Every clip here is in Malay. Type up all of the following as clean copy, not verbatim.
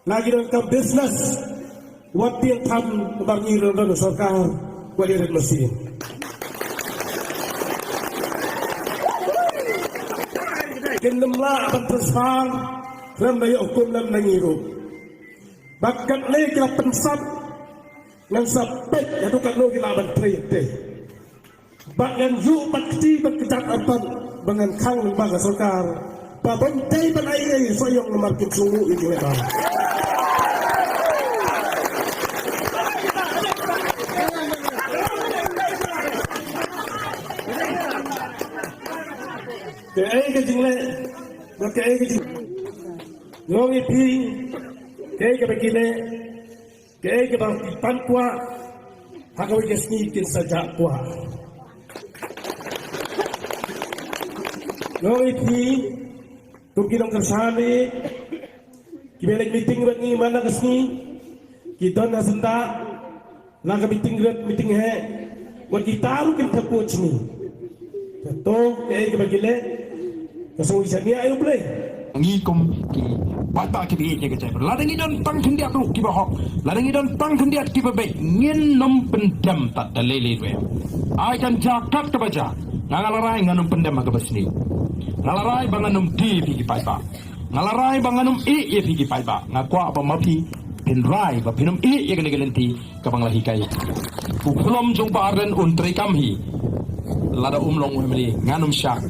lagi dalam bisnis wat yang tham bang iro dan sarkar wali red mesin kendemla akan transfer ram daya hukum lam nangiro bakat le kila pensat nang sapet yaitu kat lo kila ban trete bakan yu bakti berkecat apan dengan kang lembaga sarkar pabantai ban aire soyong market sungu itu eta cái cái chính lệ nó cái chính nó cái phi cái bagi lệ cái bang pan qua hak awak kesni kin saja qua nó cái phi tu kita kersane kita meeting bagi mana kesni kita nak senda lang meeting he buat kita lu kita coach ni betul cái bagi lệ Kasih isanya ayo boleh. Ngikum ki bata ki bi ke cai. Ladang idon tang kendiat lu ki bahok. Ladang idon tang kendiat ki babe. Ngin nom pendam tak dalele we. Ai kan jakat ke baja. Ngalarai nganum pendam ke besni. Ngalarai banganum di pi ki pai ba. Ngalarai banganum e pi ki pai ba. Ngakwa apa mapi penrai ba pinum e ke negelenti ka banglahi kai. Ukulom jong paren untri kamhi. Lada umlong umli nganum syak.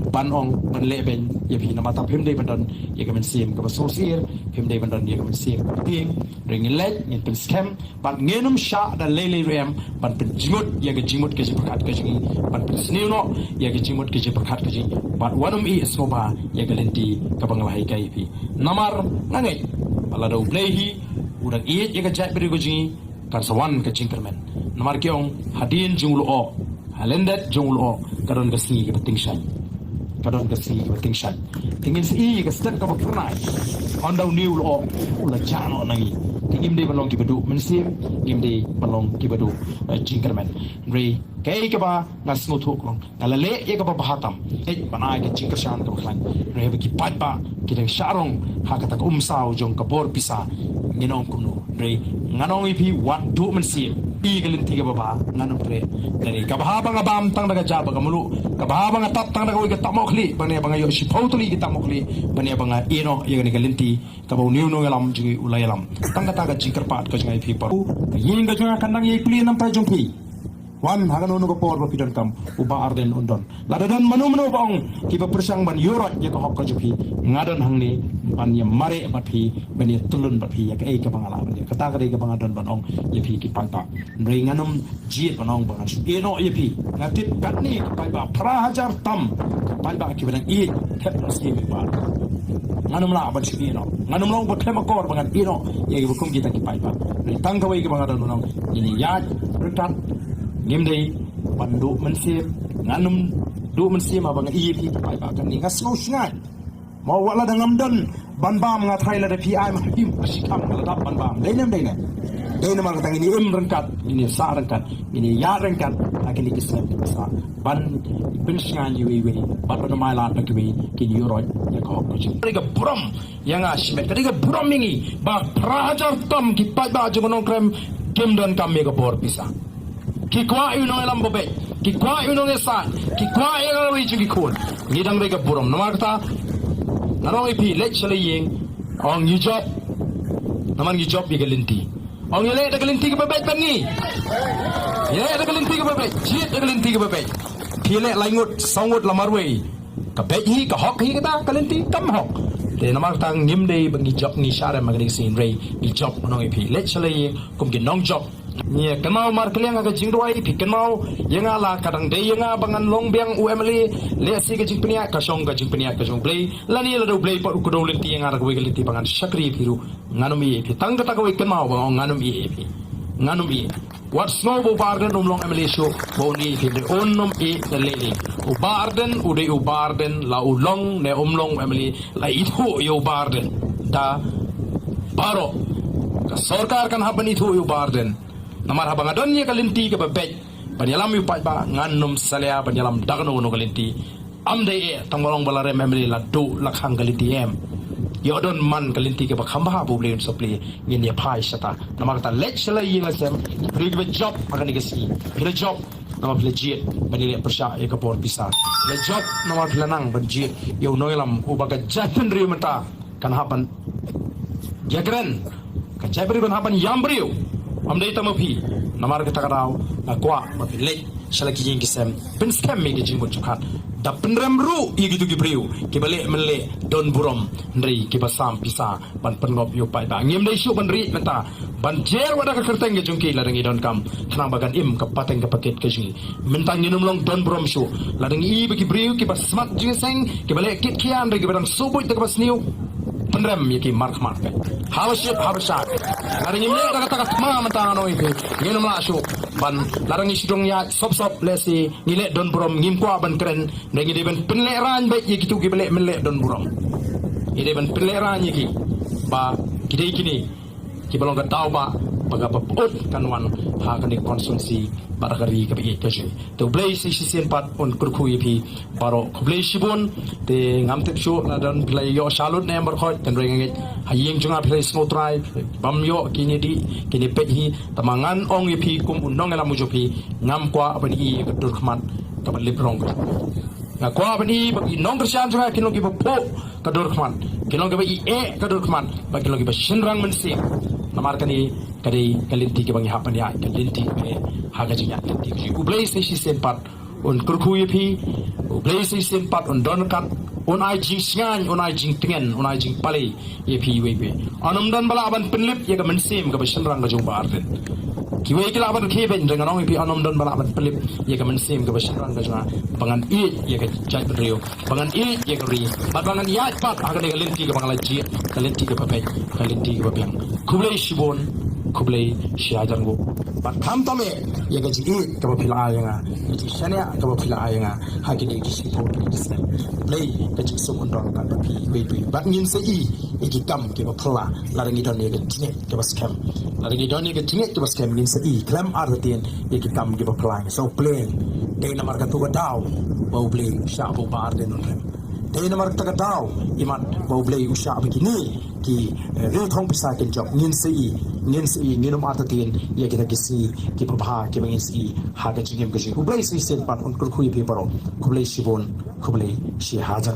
Banong penleben ya pina mata pemde bandan ya kemen sim ke sosial pemde bandan ya kemen sim ting ringin let ngin pen scam ban ngenum sha da lele rem ban pen jimut ya ke jimut ke jipakat ke jingi ban pen snino ya ke jimut ke jipakat ke jingi ban wanum i soba ya ke lenti ke banglahai kai pi namar nangai balado blehi urang i ya ke jai beri ke jingi kan sawan ke jingkermen namar kyong hadin junglu o halendet junglu o karon ke singi ke penting shan kadon kasi wating shan tingin si ka stan ka pernai onda new lo ula chano nangi tingim de balong kibadu mensim ngim de balong kibadu jingkerman re kai ka ba ngas no thok long nalale ye ka ba bahatam e banai ke jingker shan ka khlan re ba ki pat ba ki de sharong ha ka tak sao jong ka bor pisa nginong kumno re nganong ipi wat du mensim pi galin tiga baba nganum pre dari kabahaba nga bam tang daga jaba kamulu kabahaba nga tap tang daga wi tamokli bani banga yo si pautuli kita mokli bani banga ino ye ni galinti kabaw niu no ngalam jingi ulayalam tang daga jingker pat ka jingai pi paru yin ga jinga kandang ye kli nam pa jongpi wan hagan no ko por ba pidan kam uba arden undon ladadan manu baong ki ba persang ban yorot ye ko hok ka jupi ngadon hangni ban ye mare bat pi ban ye tulun bat pi ya ka e ka bangala ban ye kata ka de ka bangadon banong ye pi ki panta ringanum jiet banong bangan eno ye pi ngatit katni ka pai ba prahajar tam pai ba ki ban e thep ski mi ba nganum la ban si eno nganum long ba thema kor bangan eno ye ki bukum kita ki pai ba tang ka wai ki bangadon banong ini ya rekat ngimdei pandu mensim nganum du mensim abang ipi pai ba kan ngas ngau sngai mau wala dangam don ban bam nga thai la de pi ai ma him asikam la dap ban bam leinem dei ne ma katang ini rengkat ini sa rengkat ini ya rengkat akili kisam sa ban bin sngai wi wi ban no mai la ta ki kin yoro ya ko ko ji ga buram yang asmet ga buram mingi ba prahajar tam ki pai ba jo no krem kem don kam me ga bor pisa ki kwa yu no elam bobe ki kwa yu no nesa ki kwa yu no wi chuki khol ni dang rega buram namar ta narong ipi let chale yeng ong yu job naman yu job bi galinti ong yele da galinti ke bobe bangi yele da galinti ke bobe jit da galinti ke bobe phile laingut songut lamarwe ka be hi ka hok hi ka galinti kam hok de namar ta ngim de bangi job ni share magni sin re ni job nong ipi let chale yeng kum ki nong job ni kenal mar kliang aga jingdoi pi kenal yenga la kadang de yenga bangan long biang umli le si ga jingpnia ka song ga jingpnia ka jong play lani la do play por ku do lenti yenga ra ko lenti bangan sakri piru nganumi pi tang ta ko kenal bang nganumi pi nganumi what snow bo barden long umli show bo ni pi de onnom e de lele u barden u de u barden la u long ne long umli la itho yo barden da baro ka sarkar kan habani tho yo barden namar habang adon ye kalinti ke babej banyalam yu pai ba nganum salya banyalam dagno no kalinti amde e tangolong balare memri la do lakhang kalinti em ya don man kalinti ke bakhamba bu ble sopli ngin ya phai sata namar ta lech sala ying la sem rig be job akan ni gesi le job nama legit bani le persya ya kapor bisa le job nama lanang legit yo noilam u baga jatan ri mata kan hapan ya keren kan jabri ban hapan yambriu amdai tamapi namar kita karau akwa mapilek shalaki jing kisem pen scam me jing bujukat da penram ru gitu gibriu ke balik mele don burom ndri ke basam pisa ban pengop yo pai ba ngim dai syu ban ri mata ban jer wada ka kerteng ge jungki ladangi don kam thnang bagan im ka pateng ka paket ke jing mentang nginum long don burom syu ladangi bagi briu ke basmat jing seng ke balik kit kian re ke badang subuh te ka basniu penrem yaki mark hawaship hawashat ladangi me ka taka ma mata no ipe nginum la syu ban ladangi sidong ya sop lesi ngile don burom ngim kwa ban keren ngi de ban penle ran ba yaki tu ke balik mele don burom ide ban penle ran yaki ba kidai kini ki balong ka tau ba pagapa pot kanwan ha kan konsumsi barakari ka bi kaje to blaze si pat on kurkhu yipi baro khublei sibon te ngam tek sho na dan play yo salut number khoi kan ring hayeng junga play snow try bam yo kini pe hi tamangan ong yipi kum unong ela mujopi ngam kwa abani i ka dur khmat ka balip rong na kwa abani bagi nong tersian junga kino ki po ka dur khmat kino ka ba i ka dur khmat ba kino ki ba shinrang mensi namar kani kadi kalinti ke bangi hapan ya kalinti ke haga jinya kalinti ke ublay si sempat on kurku yepi ublay si sempat on donkat on ai jing sngan on ai jing tingen on ai jing pale yepi webe anam dan bala aban penlip ya ka mensim ka basan rang ka jong barden kiwe kila aban keben dengan ong yepi anam dan bala aban penlip ya ka mensim ka basan rang ka jong bangan i ya ka jat rio bangan i ya ka ri bangan ya pat aga de kalinti ke bangala ji kalinti ke papai kalinti ke papang kublai shibon kublai shiajango bat tham tome ye gaji e ka phila ayanga ji shania ka phila ayanga hakini ki sipo ki play gaji so undon ka pi we bat ngin se e ki kam ki phla la ngi don ye gaji ke bas kam la ngi don ye gaji ke bas kam ngin se klam artien ye ki kam ki phla so play de na marka tu daw ba play sha bo bar den on de na marka ta daw imat ba play usha begini ki re thong pisa ken job ngin se nginum atatin ya kita kisi ki prabha ki bangin si ha ga jingem gaji kublai si sen pan on kur khui pe paro kublai shibon kublai shi hajar